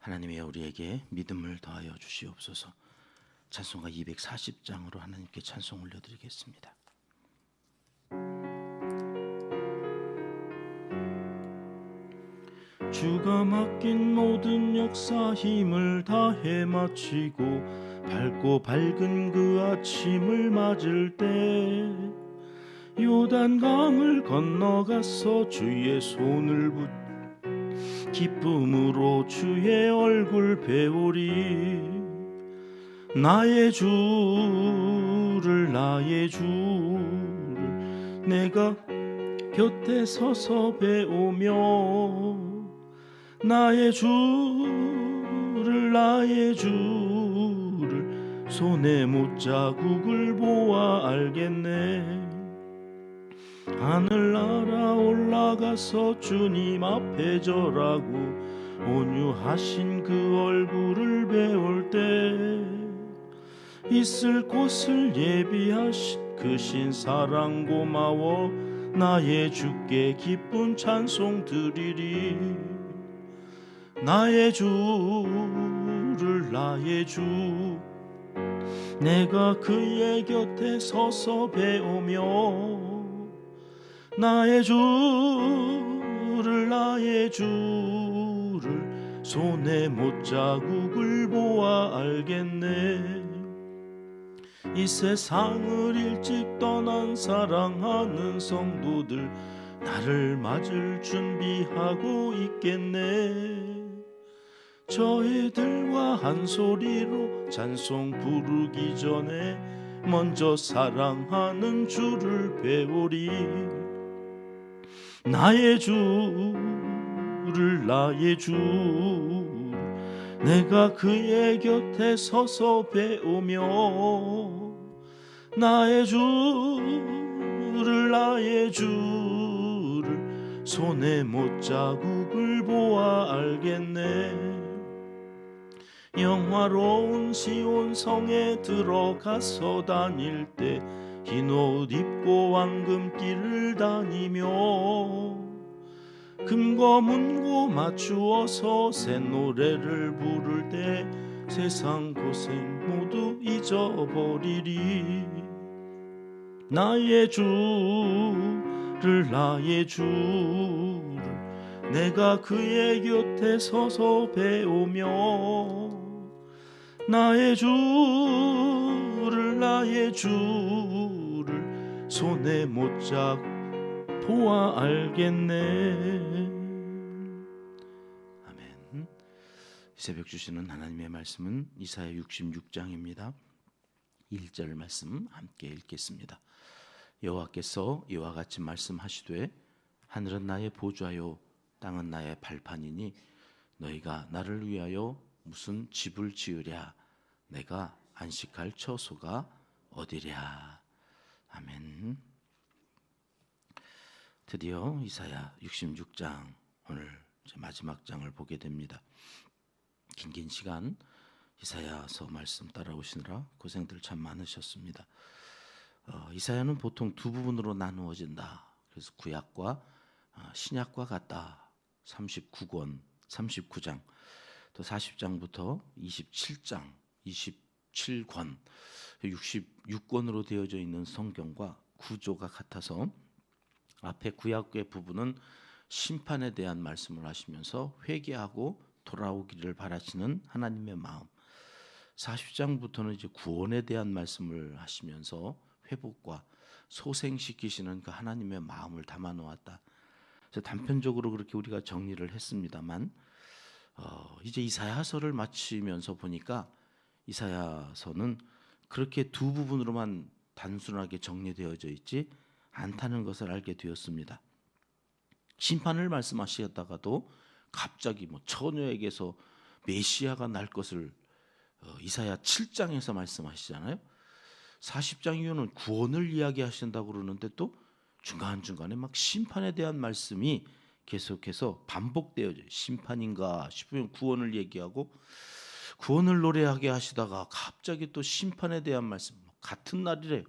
하나님의 우리에게 믿음을 더하여 주시옵소서. 찬송가 240장으로 하나님께 찬송 올려드리겠습니다. 주가 맡긴 모든 역사 힘을 다해 마치고 밝고 밝은 그 아침을 맞을 때 요단강을 건너가서 주의 손을 붙 기쁨으로 주의 얼굴 배우리. 나의 주를 내가 곁에 서서 배우며 나의 주를 손에 못자국을 보아 알겠네. 하늘 날아 올라가서 주님 앞에 절하고 온유하신 그 얼굴을 배울 때 있을 곳을 예비하신 그 신사랑 고마워 나의 주께 기쁜 찬송 드리리. 나의 주를 내가 그의 곁에 서서 배우며 나의 주를 손에 못자국을 보아 알겠네. 이 세상을 일찍 떠난 사랑하는 성도들 나를 맞을 준비하고 있겠네. 저 애들과 한 소리로 찬송 부르기 전에 먼저 사랑하는 주를 배우리. 나의 주를 내가 그의 곁에 서서 배우며 나의 주를 손에 못자국을 보아 알겠네. 영화로운 시온 성에 들어가서 다닐 때 흰 옷 입고 황금길을 다니며 금고 문고 맞추어서 새 노래를 부를 때 세상 고생 모두 잊어버리리. 나의 주를 내가 그의 곁에 서서 배우며 나의 주를 손에 못자 보아 알겠네. 아멘. 이 새벽 주시는 하나님의 말씀은 이사야 66장입니다. 1절 말씀 함께 읽겠습니다. 여호와께서 이와 같이 말씀하시되 하늘은 나의 보좌요 땅은 나의 발판이니 너희가 나를 위하여 무슨 집을 지으랴. 내가 안식할 처소가 어디랴. 아멘. 드디어 이사야 66장 오늘 마지막 장을 보게 됩니다. 긴 시간 이사야서 말씀 따라오시느라 고생들 참 많으셨습니다. 이사야는 보통 두 부분으로 나누어진다. 그래서 구약과 신약과 같다. 39권, 39장, 또 40장부터 27장, 27권, 66권으로 되어져 있는 성경과 구조가 같아서 앞에 구약의 부분은 심판에 대한 말씀을 하시면서 회개하고 돌아오기를 바라시는 하나님의 마음, 40장부터는 이제 구원에 대한 말씀을 하시면서 회복과 소생시키시는 그 하나님의 마음을 담아 놓았다. 단편적으로 그렇게 우리가 정리를 했습니다만 이제 이사야서를 마치면서 보니까 이사야서는 그렇게 두 부분으로만 단순하게 정리되어져 있지 않다는 것을 알게 되었습니다. 심판을 말씀하시다가도 갑자기 처녀에게서 메시아가 날 것을 이사야 7장에서 말씀하시잖아요. 40장 이후는 구원을 이야기하신다고 그러는데 또 중간중간에 막 심판에 대한 말씀이 계속해서 반복되어져요. 심판인가 싶으면 구원을 얘기하고 구원을 노래하게 하시다가 갑자기 또 심판에 대한 말씀, 같은 날이래요.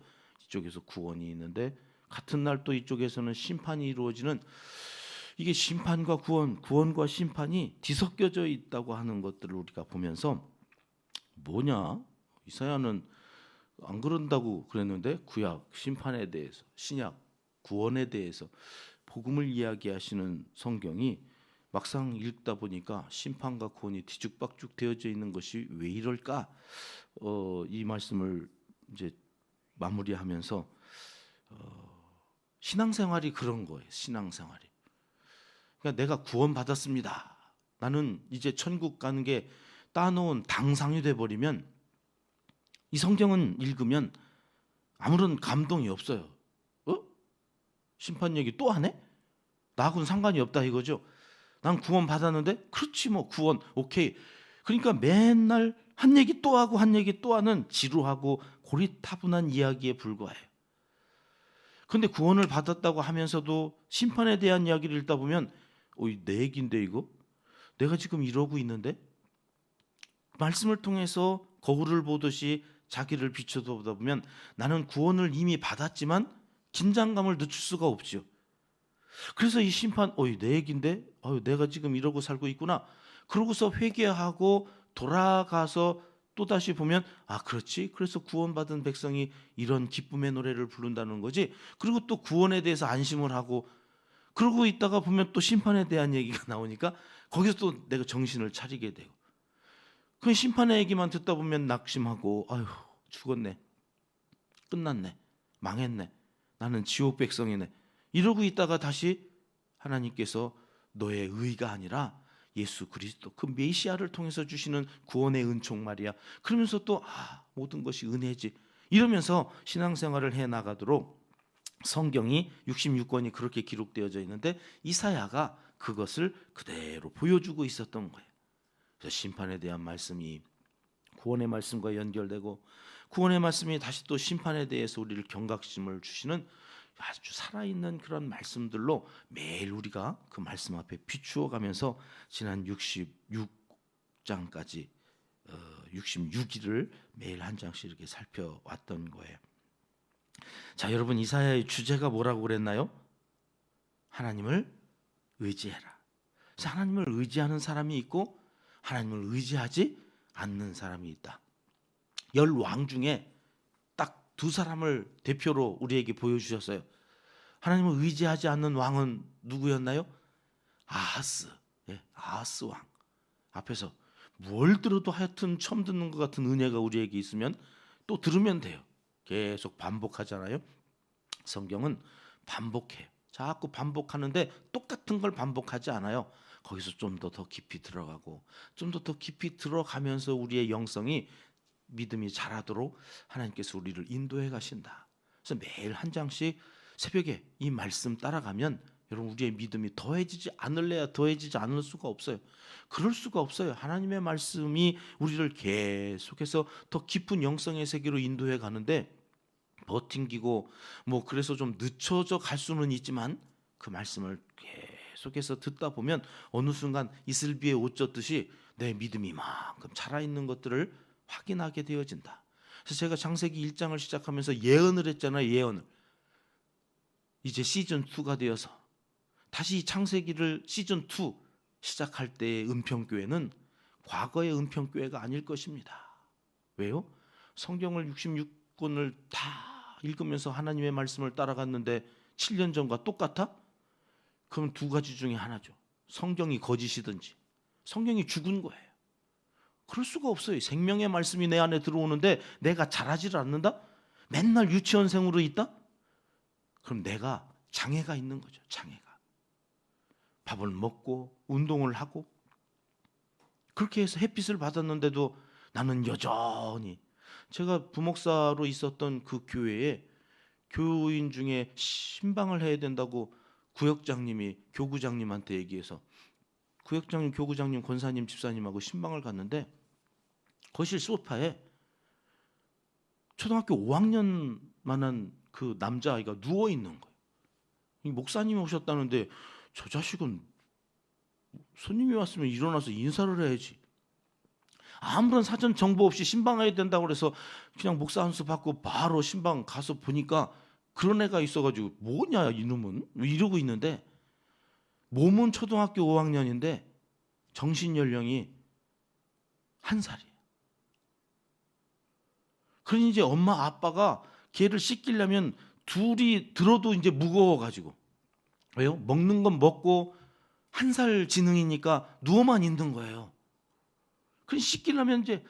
이쪽에서 구원이 있는데 같은 날 또 이쪽에서는 심판이 이루어지는 이게 심판과 구원, 구원과 심판이 뒤섞여져 있다고 하는 것들을 우리가 보면서 뭐냐? 이사야는 안 그런다고 그랬는데 구약 심판에 대해서, 신약 구원에 대해서 복음을 이야기하시는 성경이 막상 읽다 보니까 심판과 구원이 뒤죽박죽 되어져 있는 것이 왜 이럴까? 이 말씀을 이제 마무리하면서 신앙생활이 그런 거예요. 신앙생활이. 그러니까 내가 구원받았습니다. 나는 이제 천국 가는 게 따놓은 당상이 돼버리면 이 성경은 읽으면 아무런 감동이 없어요. 심판 얘기 또 하네? 나하고는 상관이 없다 이거죠. 난 구원 받았는데 그렇지 뭐 구원 오케이. 그러니까 맨날 한 얘기 또 하고 한 얘기 또 하는 지루하고 고리타분한 이야기에 불과해요. 그런데 구원을 받았다고 하면서도 심판에 대한 이야기를 읽다 보면 내 얘기인데 이거? 내가 지금 이러고 있는데? 말씀을 통해서 거울을 보듯이 자기를 비춰보다 보면 나는 구원을 이미 받았지만 긴장감을 늦출 수가 없죠. 그래서 이 심판, 내 얘기인데? 내가 지금 이러고 살고 있구나. 그러고서 회개하고 돌아가서 또다시 보면 그렇지. 그래서 구원받은 백성이 이런 기쁨의 노래를 부른다는 거지. 그리고 또 구원에 대해서 안심을 하고 그러고 있다가 보면 또 심판에 대한 얘기가 나오니까 거기서 또 내가 정신을 차리게 되고 그 심판의 얘기만 듣다 보면 낙심하고 죽었네. 끝났네. 망했네. 나는 지옥 백성이네. 이러고 있다가 다시 하나님께서 너의 의가 아니라 예수 그리스도 그 메시아를 통해서 주시는 구원의 은총 말이야. 그러면서 또 모든 것이 은혜지. 이러면서 신앙생활을 해나가도록 성경이 66권이 그렇게 기록되어져 있는데 이사야가 그것을 그대로 보여주고 있었던 거예요. 그래서 심판에 대한 말씀이 구원의 말씀과 연결되고 구원의 말씀이 다시 또 심판에 대해서 우리를 경각심을 주시는 아주 살아있는 그런 말씀들로 매일 우리가 그 말씀 앞에 비추어 가면서 지난 66장까지 66일을 매일 한 장씩 이렇게 살펴왔던 거예요. 자, 여러분 이사야의 주제가 뭐라고 그랬나요? 하나님을 의지해라. 그래서 하나님을 의지하는 사람이 있고 하나님을 의지하지 않는 사람이 있다. 10왕 중에 딱 두 사람을 대표로 우리에게 보여주셨어요. 하나님을 의지하지 않는 왕은 누구였나요? 아하스. 아하스 왕. 앞에서 뭘 들어도 하여튼 처음 듣는 것 같은 은혜가 우리에게 있으면 또 들으면 돼요. 계속 반복하잖아요. 성경은 반복해요. 자꾸 반복하는데 똑같은 걸 반복하지 않아요. 거기서 좀 더 깊이 들어가고 좀 더 깊이 들어가면서 우리의 영성이 믿음이 자라도록 하나님께서 우리를 인도해 가신다. 그래서 매일 한 장씩 새벽에 이 말씀 따라가면 여러분 우리의 믿음이 더해지지 않을래야 더해지지 않을 수가 없어요. 그럴 수가 없어요. 하나님의 말씀이 우리를 계속해서 더 깊은 영성의 세계로 인도해 가는데 버팅기고 그래서 좀 늦춰져 갈 수는 있지만 그 말씀을 계속해서 듣다 보면 어느 순간 이슬비에 옷 젖듯이 내 믿음이 이만큼 자라있는 것들을 확인하게 되어진다. 그래서 제가 창세기 1장을 시작하면서 예언을 했잖아요. 예언을. 이제 시즌2가 되어서 다시 이 창세기를 시즌2 시작할 때의 은평교회는 과거의 은평교회가 아닐 것입니다. 왜요? 성경을 66권을 다 읽으면서 하나님의 말씀을 따라갔는데 7년 전과 똑같아? 그럼 두 가지 중에 하나죠. 성경이 거짓이든지 성경이 죽은 거예요. 그럴 수가 없어요. 생명의 말씀이 내 안에 들어오는데 내가 자라지를 않는다? 맨날 유치원생으로 있다? 그럼 내가 장애가 있는 거죠. 장애가. 밥을 먹고 운동을 하고 그렇게 해서 햇빛을 받았는데도 나는 여전히 제가 부목사로 있었던 그 교회에 교인 중에 신방을 해야 된다고 구역장님이 교구장님한테 얘기해서 구역장님, 교구장님, 권사님, 집사님하고 신방을 갔는데 거실 소파에 초등학교 5학년만한 그 남자아이가 누워있는 거예요. 이 목사님이 오셨다는데 저 자식은 손님이 왔으면 일어나서 인사를 해야지. 아무런 사전 정보 없이 신방해야 된다고 그래서 그냥 목사 한 수 받고 바로 신방 가서 보니까 그런 애가 있어가지고 뭐냐 이놈은 이러고 있는데 몸은 초등학교 5학년인데 정신 연령이 1살이에요. 그러니 이제 엄마 아빠가 걔를 씻기려면 둘이 들어도 이제 무거워가지고, 왜요? 먹는 건 먹고 1살 지능이니까 누워만 있는 거예요. 그러니 씻기려면 이제,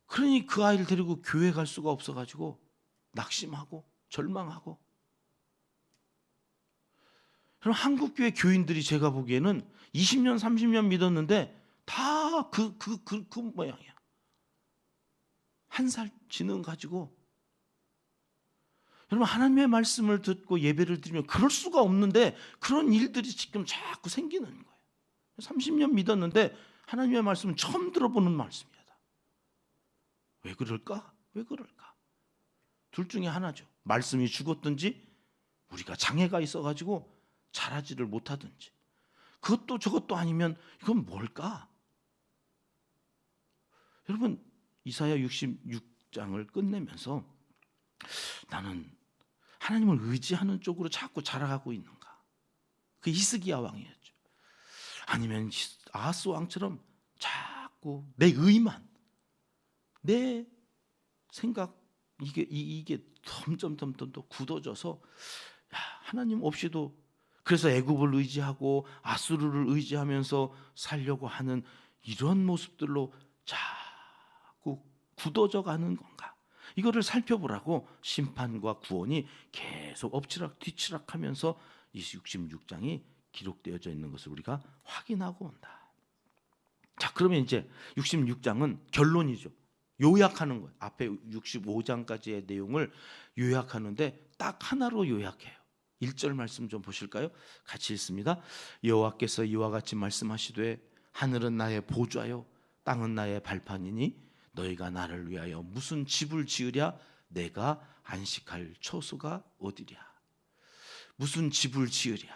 그러니 그 아이를 데리고 교회 갈 수가 없어가지고 낙심하고 절망하고. 그럼 한국교회 교인들이 제가 보기에는 20년 30년 믿었는데 다 그 모양이야. 1살 지능 가지고. 여러분, 하나님의 말씀을 듣고 예배를 드리면 그럴 수가 없는데 그런 일들이 지금 자꾸 생기는 거예요. 30년 믿었는데 하나님의 말씀은 처음 들어보는 말씀이다. 왜 그럴까? 왜 그럴까? 둘 중에 하나죠. 말씀이 죽었든지 우리가 장애가 있어가지고 잘하지를 못하든지. 그것도 저것도 아니면 이건 뭘까? 여러분, 이사야 66장을 끝내면서 나는 하나님을 의지하는 쪽으로 자꾸 자라가고 있는가? 그 히스기야 왕이었죠. 아니면 아하스 왕처럼 자꾸 내 의만, 내 생각, 이게 점점 더 굳어져서, 야, 하나님 없이도, 그래서 애굽을 의지하고 아수르를 의지하면서 살려고 하는 이런 모습들로 자꾸 굳어져 가는 건가? 이거를 살펴보라고 심판과 구원이 계속 엎치락 뒤치락 하면서 이 66장이 기록되어져 있는 것을 우리가 확인하고 온다. 자, 그러면 이제 66장은 결론이죠. 요약하는 거예요. 앞에 65장까지의 내용을 요약하는데 딱 하나로 요약해요. 1절 말씀 좀 보실까요? 같이 읽습니다. 여호와께서 이와 같이 말씀하시되 하늘은 나의 보좌요 땅은 나의 발판이니 너희가 나를 위하여 무슨 집을 지으랴? 내가 안식할 처소가 어디랴? 무슨 집을 지으랴?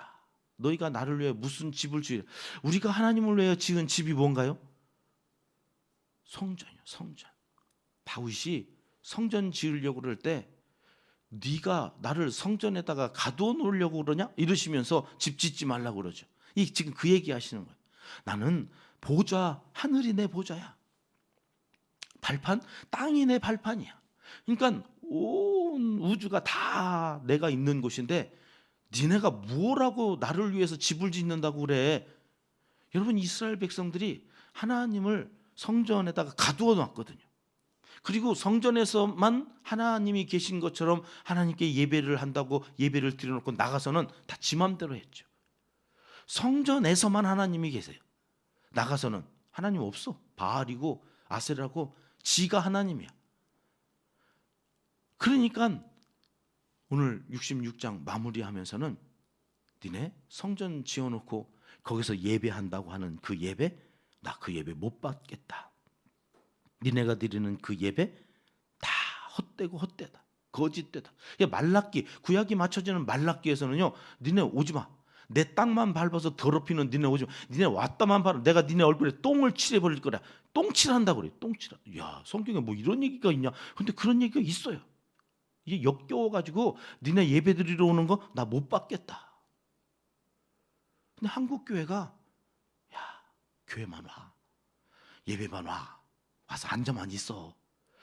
너희가 나를 위하여 무슨 집을 지으랴? 우리가 하나님을 위하여 지은 집이 뭔가요? 성전이요, 성전. 다윗이 성전 지으려고 그럴 때 네가 나를 성전에다가 가두어 놓으려고 그러냐? 이러시면서 집 짓지 말라고 그러죠. 이 지금 그 얘기 하시는 거예요. 나는 보좌, 하늘이 내 보좌야. 발판, 땅이 내 발판이야. 그러니까 온 우주가 다 내가 있는 곳인데 니네가 뭐라고 나를 위해서 집을 짓는다고 그래? 여러분, 이스라엘 백성들이 하나님을 성전에다가 가두어 놨거든요. 그리고 성전에서만 하나님이 계신 것처럼 하나님께 예배를 한다고 예배를 드려놓고 나가서는 다 지 맘대로 했죠. 성전에서만 하나님이 계세요. 나가서는 하나님 없어. 바알이고 아세라고 지가 하나님이야. 그러니까 오늘 66장 마무리하면서는 니네 성전 지어놓고 거기서 예배한다고 하는 그 예배, 나 그 예배 못 받겠다. 니네가 드리는 그 예배 다 헛되고 헛되다, 거짓되다. 말라기, 구약이 맞춰지는 말라기에서는요, 니네 오지 마. 내 땅만 밟아서 더럽히는 니네 오지 마. 니네 왔다만 봐라. 내가 니네 얼굴에 똥을 칠해버릴 거라. 똥칠한다고 그래. 똥칠. 야, 성경에 뭐 이런 얘기가 있냐? 근데 그런 얘기가 있어요. 이게 역겨워가지고 니네 예배 드리러 오는 거 나 못 받겠다. 근데 한국 교회가, 야, 교회만 와, 예배만 와, 와서 앉아만 있어,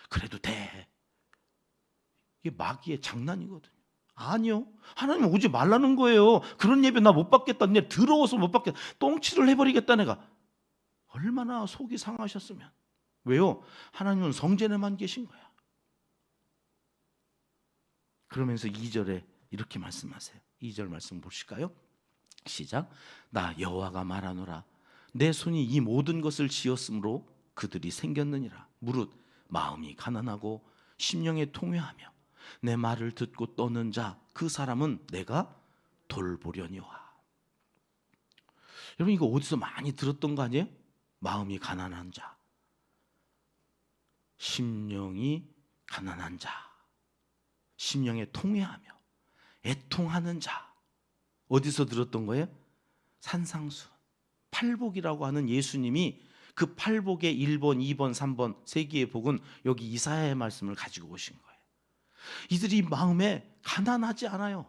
그래도 돼. 이게 마귀의 장난이거든요. 아니요, 하나님 오지 말라는 거예요. 그런 예배 나 못 받겠다. 내 더러워서 못 받겠다. 똥칠을 해버리겠다 내가. 얼마나 속이 상하셨으면. 왜요? 하나님은 성전에만 계신 거야. 그러면서 2절에 이렇게 말씀하세요. 2절 말씀 보실까요? 시작. 나 여호와가 말하노라. 내 손이 이 모든 것을 지었으므로 그들이 생겼느니라. 무릇 마음이 가난하고 심령에 통회하며 내 말을 듣고 떠는 자, 그 사람은 내가 돌보려니와. 여러분, 이거 어디서 많이 들었던 거 아니에요? 마음이 가난한 자, 심령이 가난한 자, 심령에 통회하며 애통하는 자. 어디서 들었던 거예요? 산상수, 팔복이라고 하는 예수님이 그 팔복의 1번, 2번, 3번 세 개의 복은 여기 이사야의 말씀을 가지고 오신 거예요. 이들이 마음에 가난하지 않아요.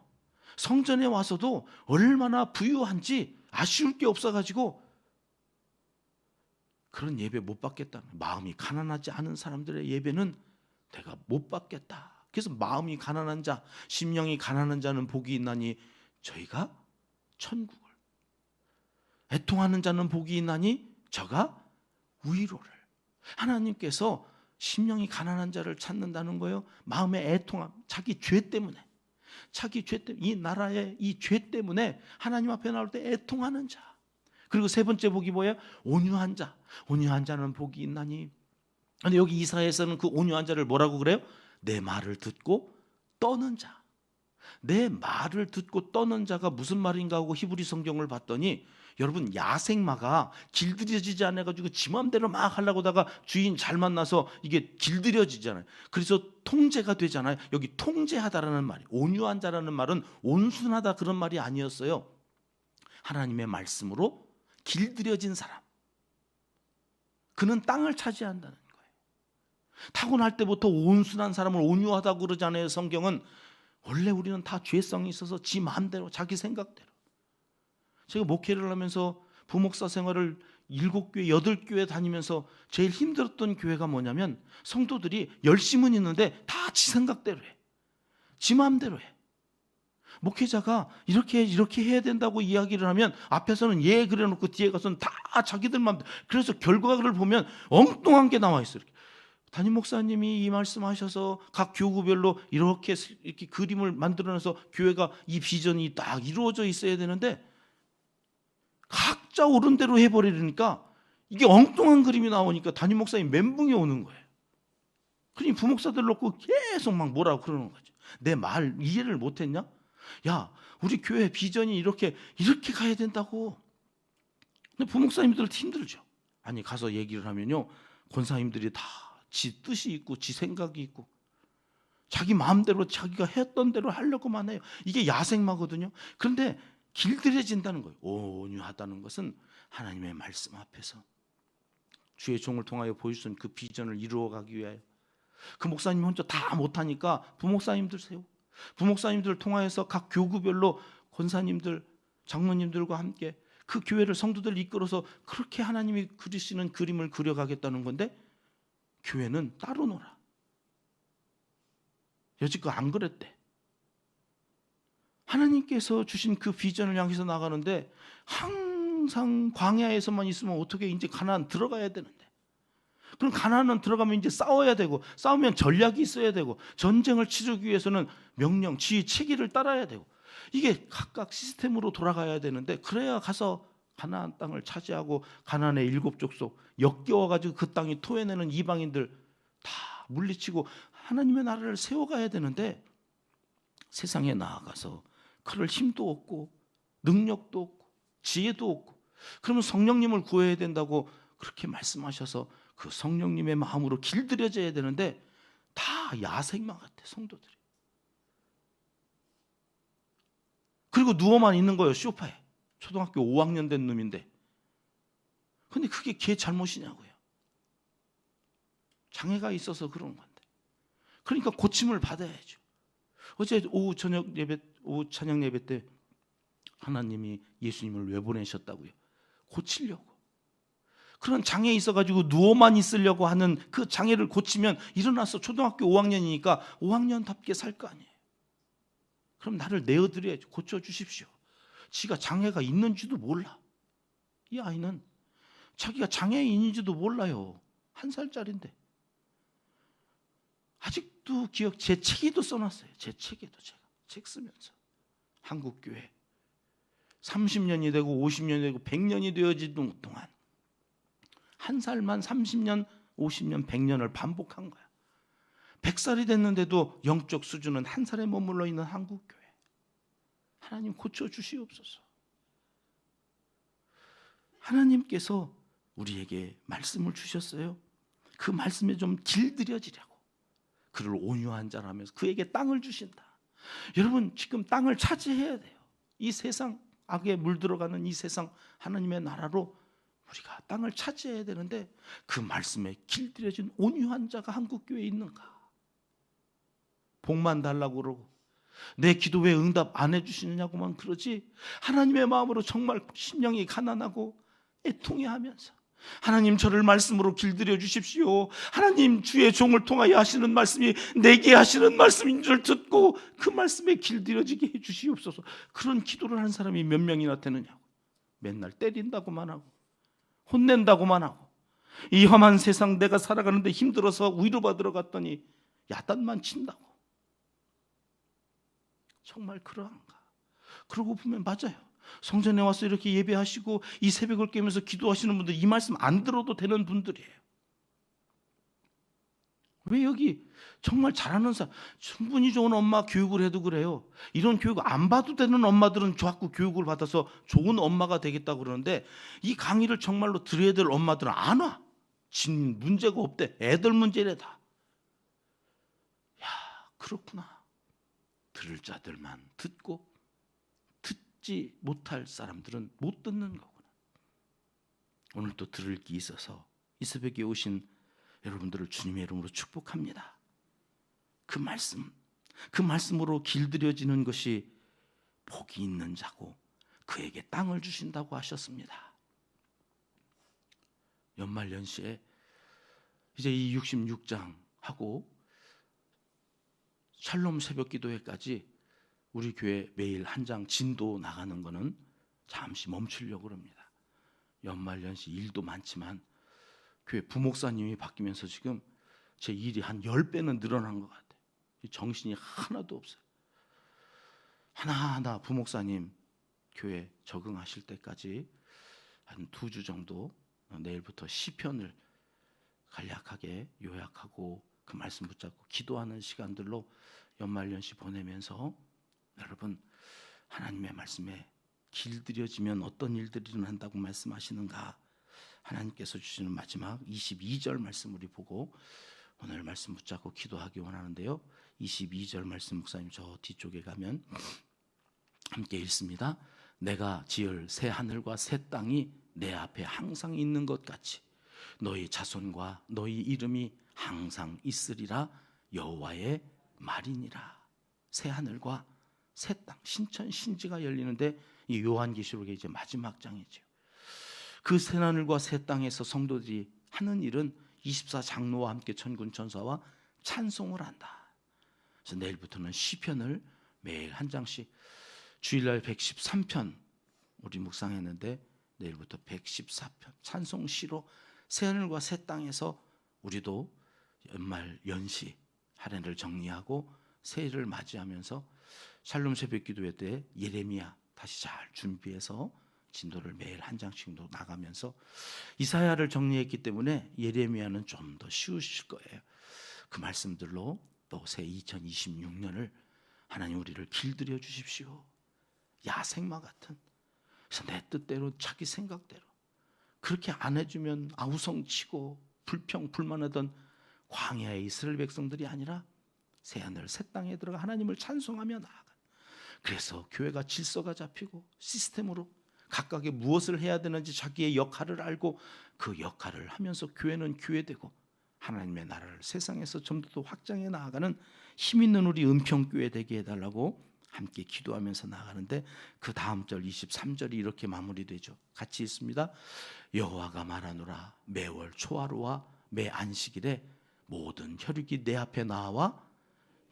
성전에 와서도 얼마나 부유한지 아쉬울 게 없어가지고 그런 예배 못 받겠다는, 마음이 가난하지 않은 사람들의 예배는 내가 못 받겠다. 그래서 마음이 가난한 자, 심령이 가난한 자는 복이 있나니 저희가 천국을, 애통하는 자는 복이 있나니 저가 위로를. 하나님께서 심령이 가난한 자를 찾는다는 거예요. 마음의 애통함, 자기 죄 때문에, 이 나라의 이 죄 때문에 하나님 앞에 나올 때 애통하는 자. 그리고 세 번째 복이 뭐예요? 온유한 자. 온유한 자는 복이 있나니. 근데 여기 이사야에서는 그 온유한 자를 뭐라고 그래요? 내 말을 듣고 떠는 자. 내 말을 듣고 떠는 자가 무슨 말인가 하고 히브리 성경을 봤더니, 여러분, 야생마가 길들여지지 않아가지고 지 맘대로 막 하려고 하다가 주인 잘 만나서 이게 길들여지잖아요. 그래서 통제가 되잖아요. 여기 통제하다라는 말이, 온유한 자라는 말은 온순하다 그런 말이 아니었어요. 하나님의 말씀으로 길들여진 사람, 그는 땅을 차지한다는 거예요. 타고날 때부터 온순한 사람을 온유하다고 그러잖아요. 성경은. 원래 우리는 다 죄성이 있어서 지 마음대로, 자기 생각대로. 제가 목회를 하면서 부목사 생활을 7교회, 8교회 다니면서 제일 힘들었던 교회가 뭐냐면, 성도들이 열심은 있는데 다 지 생각대로 해. 지 마음대로 해. 목회자가 이렇게 해야 된다고 이야기를 하면 앞에서는 예 그래놓고 뒤에 가서는 다 자기들 마음대로. 그래서 결과를 보면 엉뚱한 게 나와 있어요. 담임 목사님이 이 말씀하셔서 각 교구별로 이렇게 그림을 만들어내서 교회가 이 비전이 딱 이루어져 있어야 되는데 각자 옳은 대로 해버리니까 이게 엉뚱한 그림이 나오니까 담임 목사님 멘붕이 오는 거예요. 그러니 부목사들 놓고 계속 막 뭐라고 그러는 거죠. 내 말 이해를 못했냐? 야, 우리 교회 비전이 이렇게 가야 된다고. 근데 부목사님들 힘들죠. 아니, 가서 얘기를 하면요, 권사님들이 다 지 뜻이 있고 지 생각이 있고 자기 마음대로 자기가 했던 대로 하려고만 해요. 이게 야생마거든요. 그런데 길들여진다는 거예요. 온유하다는 것은 하나님의 말씀 앞에서 주의 종을 통하여 보여주신 그 비전을 이루어가기 위하여. 그 목사님 혼자 다 못하니까 부목사님들 세우고, 부목사님들을 통하여서 각 교구별로 권사님들, 장로님들과 함께 그 교회를, 성도들을 이끌어서 그렇게 하나님이 그리시는 그림을 그려가겠다는 건데, 교회는 따로 놀아. 여지껏 안 그랬대. 하나님께서 주신 그 비전을 향해서 나가는데 항상 광야에서만 있으면 어떻게, 이제 가나안 들어가야 되는데, 그럼 가나안은 들어가면 이제 싸워야 되고, 싸우면 전략이 있어야 되고, 전쟁을 치르기 위해서는 명령, 지휘, 체계를 따라야 되고, 이게 각각 시스템으로 돌아가야 되는데, 그래야 가서 가나안 땅을 차지하고 가나안의 7족속 역겨워가지고 그 땅이 토해내는 이방인들 다 물리치고 하나님의 나라를 세워가야 되는데, 세상에 나아가서 그럴 힘도 없고 능력도 없고 지혜도 없고, 그러면 성령님을 구해야 된다고 그렇게 말씀하셔서 그 성령님의 마음으로 길들여져야 되는데 다 야생마 같아, 성도들이. 그리고 누워만 있는 거예요, 소파에. 초등학교 5학년 된 놈인데. 근데 그게 걔 잘못이냐고요. 장애가 있어서 그런 건데. 그러니까 고침을 받아야죠. 어제 오후 찬양 예배 때 하나님이 예수님을 왜 보내셨다고요? 고치려고. 그런 장애 있어가지고 누워만 있으려고 하는 그 장애를 고치면 일어나서 초등학교 5학년이니까 5학년답게 살 거 아니에요. 그럼 나를 내어드려야죠. 고쳐주십시오. 지가 장애가 있는지도 몰라. 이 아이는 자기가 장애인인지도 몰라요. 1살짜리인데. 아직도 제 책에도 써놨어요. 제 책에도 제가 책 쓰면서 한국교회 30년이 되고 50년이 되고 100년이 되어지는 동안 1살만 30년, 50년, 100년을 반복한 거야. 100살이 됐는데도 영적 수준은 1살에 머물러 있는 한국교회. 하나님 고쳐주시옵소서. 하나님께서 우리에게 말씀을 주셨어요. 그 말씀에 좀 길들여지려고. 그를 온유한 자라면서 그에게 땅을 주신다. 여러분, 지금 땅을 차지해야 돼요. 이 세상, 악에 물들어가는 이 세상, 하나님의 나라로 우리가 땅을 차지해야 되는데, 그 말씀에 길들여진 온유한 자가 한국교회에 있는가? 복만 달라고 그러고 내 기도 왜 응답 안 해주시느냐고만 그러지, 하나님의 마음으로 정말 심령이 가난하고 애통해하면서 하나님 저를 말씀으로 길들여 주십시오, 하나님 주의 종을 통하여 하시는 말씀이 내게 하시는 말씀인 줄 듣고 그 말씀에 길들여지게 해 주시옵소서. 그런 기도를 하는 사람이 몇 명이나 되느냐고. 맨날 때린다고만 하고 혼낸다고만 하고, 이 험한 세상 내가 살아가는데 힘들어서 위로받으러 갔더니 야단만 친다고. 정말 그러한가? 그러고 보면 맞아요. 성전에 와서 이렇게 예배하시고 이 새벽을 깨면서 기도하시는 분들, 이 말씀 안 들어도 되는 분들이에요. 왜 여기 정말 잘하는 사람, 충분히 좋은 엄마 교육을 해도 그래요. 이런 교육 안 받아도 되는 엄마들은 자꾸 교육을 받아서 좋은 엄마가 되겠다고 그러는데, 이 강의를 정말로 들어야 될 엄마들은 안 와. 진 문제가 없대. 애들 문제래다. 야, 그렇구나. 들을 자들만 듣고 듣지 못할 사람들은 못 듣는 거구나. 오늘 또 들을 게 있어서 이 새벽에 오신 여러분들을 주님의 이름으로 축복합니다. 그 말씀으로 길들여지는 것이 복이 있는 자고 그에게 땅을 주신다고 하셨습니다. 연말연시에 이제 이 66장 하고 샬롬 새벽 기도회까지 우리 교회 매일 한 장 진도 나가는 거는 잠시 멈추려고 합니다. 연말연시 일도 많지만 교회 부목사님이 바뀌면서 지금 제 일이 한 10배는 늘어난 것 같아요. 정신이 하나도 없어요. 하나하나 부목사님 교회 적응하실 때까지 한 2주 정도, 내일부터 시편을 간략하게 요약하고 그 말씀 붙잡고 기도하는 시간들로 연말연시 보내면서 여러분, 하나님의 말씀에 길들여지면 어떤 일들이 일어난다고 말씀하시는가, 하나님께서 주시는 마지막 22절 말씀 우리 보고 오늘 말씀 붙잡고 기도하기 원하는데요. 22절 말씀, 목사님 저 뒤쪽에 가면 함께 읽습니다. 내가 지을 새 하늘과 새 땅이 내 앞에 항상 있는 것 같이 너희 자손과 너희 이름이 항상 있으리라. 여호와의 말이니라. 새 하늘과 새 땅, 신천 신지가 열리는데 이 요한계시록의 이제 마지막 장이죠. 그 새 하늘과 새 땅에서 성도들이 하는 일은 24장로와 함께 천군 천사와 찬송을 한다. 그래서 내일부터는 시편을 매일 한 장씩, 주일날 113편 우리 묵상했는데 내일부터 114편 찬송시로 새하늘과 새 땅에서 우리도 연말 연시 한 해를 정리하고 새해를 맞이하면서 샬롬 새벽 기도회 때 예레미야 다시 잘 준비해서 진도를 매일 한 장씩도 나가면서 이사야를 정리했기 때문에 예레미야는 좀 더 쉬우실 거예요. 그 말씀들로 또 새 2026년을 하나님 우리를 길들여 주십시오. 야생마 같은, 그래서 내 뜻대로 자기 생각대로 그렇게 안 해주면 아우성치고 불평 불만하던 광야의 이스라엘 백성들이 아니라 새하늘 새 땅에 들어가 하나님을 찬송하며 나아가. 그래서 교회가 질서가 잡히고 시스템으로 각각의 무엇을 해야 되는지 자기의 역할을 알고 그 역할을 하면서 교회는 교회되고 하나님의 나라를 세상에서 좀 더 확장해 나아가는 힘 있는 우리 은평교회 되게 해달라고 함께 기도하면서 나가는데, 그 다음 절 23절이 이렇게 마무리되죠. 같이 읽습니다. 여호와가 말하노라. 매월 초하루와 매 안식일에 모든 혈육이 내 앞에 나와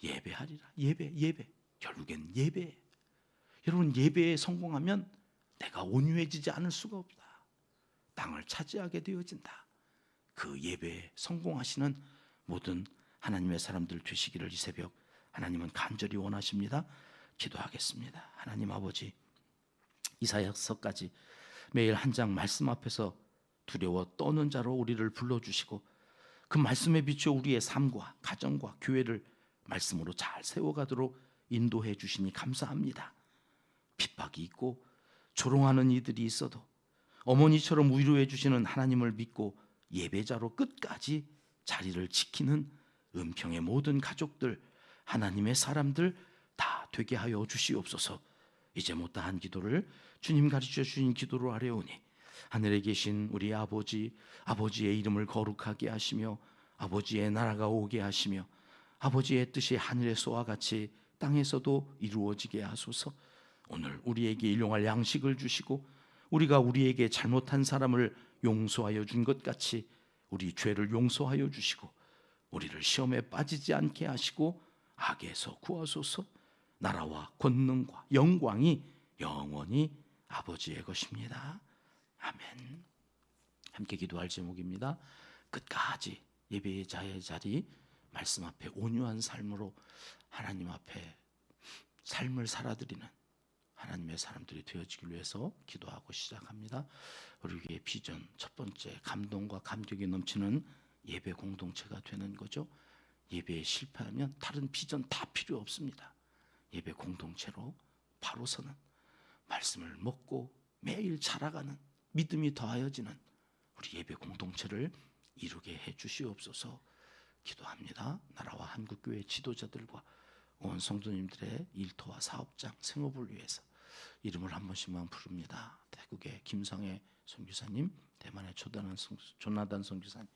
예배하리라. 예배. 결국엔 예배. 여러분, 예배에 성공하면 내가 온유해지지 않을 수가 없다. 땅을 차지하게 되어진다. 그 예배에 성공하시는 모든 하나님의 사람들 되시기를 이 새벽 하나님은 간절히 원하십니다. 기도하겠습니다. 하나님 아버지, 이사야서까지 매일 한 장 말씀 앞에서 두려워 떠는 자로 우리를 불러주시고 그 말씀에 비추어 우리의 삶과 가정과 교회를 말씀으로 잘 세워가도록 인도해 주시니 감사합니다. 핍박이 있고 조롱하는 이들이 있어도 어머니처럼 위로해 주시는 하나님을 믿고 예배자로 끝까지 자리를 지키는 은평의 모든 가족들, 하나님의 사람들 다 되게 하여 주시옵소서. 이제 못다한 기도를 주님 가르쳐 주신 기도로 하려오니 하늘에 계신 우리 아버지, 아버지의 이름을 거룩하게 하시며 아버지의 나라가 오게 하시며 아버지의 뜻이 하늘에서와 같이 땅에서도 이루어지게 하소서. 오늘 우리에게 일용할 양식을 주시고 우리가 우리에게 잘못한 사람을 용서하여 준 것 같이 우리 죄를 용서하여 주시고 우리를 시험에 빠지지 않게 하시고 악에서 구하소서. 나라와 권능과 영광이 영원히 아버지의 것입니다. 아멘. 함께 기도할 제목입니다. 끝까지 예배의 자리 말씀 앞에 온유한 삶으로 하나님 앞에 삶을 살아드리는 하나님의 사람들이 되어지기 위해서 기도하고 시작합니다. 우리의 비전 첫 번째, 감동과 감격이 넘치는 예배 공동체가 되는 거죠. 예배에 실패하면 다른 비전 다 필요 없습니다. 예배 공동체로 바로 서는, 말씀을 먹고 매일 자라가는, 믿음이 더하여지는 우리 예배 공동체를 이루게 해 주시옵소서. 기도합니다. 나라와 한국교회 지도자들과 온 성도님들의 일터와 사업장 생업을 위해서 이름을 한 번씩만 부릅니다. 태국의 김상혜 선교사님, 대만의 조나단 선교사님,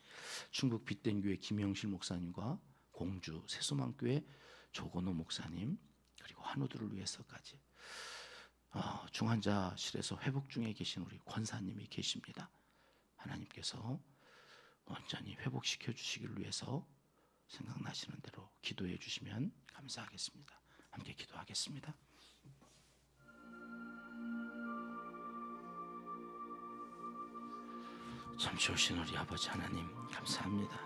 중국 빛된교회 김영실 목사님과 공주 세수만교회 조건호 목사님, 그리고 한우들을 위해서까지 중환자실에서 회복 중에 계신 우리 권사님이 계십니다. 하나님께서 완전히 회복시켜 주시기를 위해서 생각나시는 대로 기도해 주시면 감사하겠습니다. 함께 기도하겠습니다. 참 좋으신 우리 아버지 하나님 감사합니다.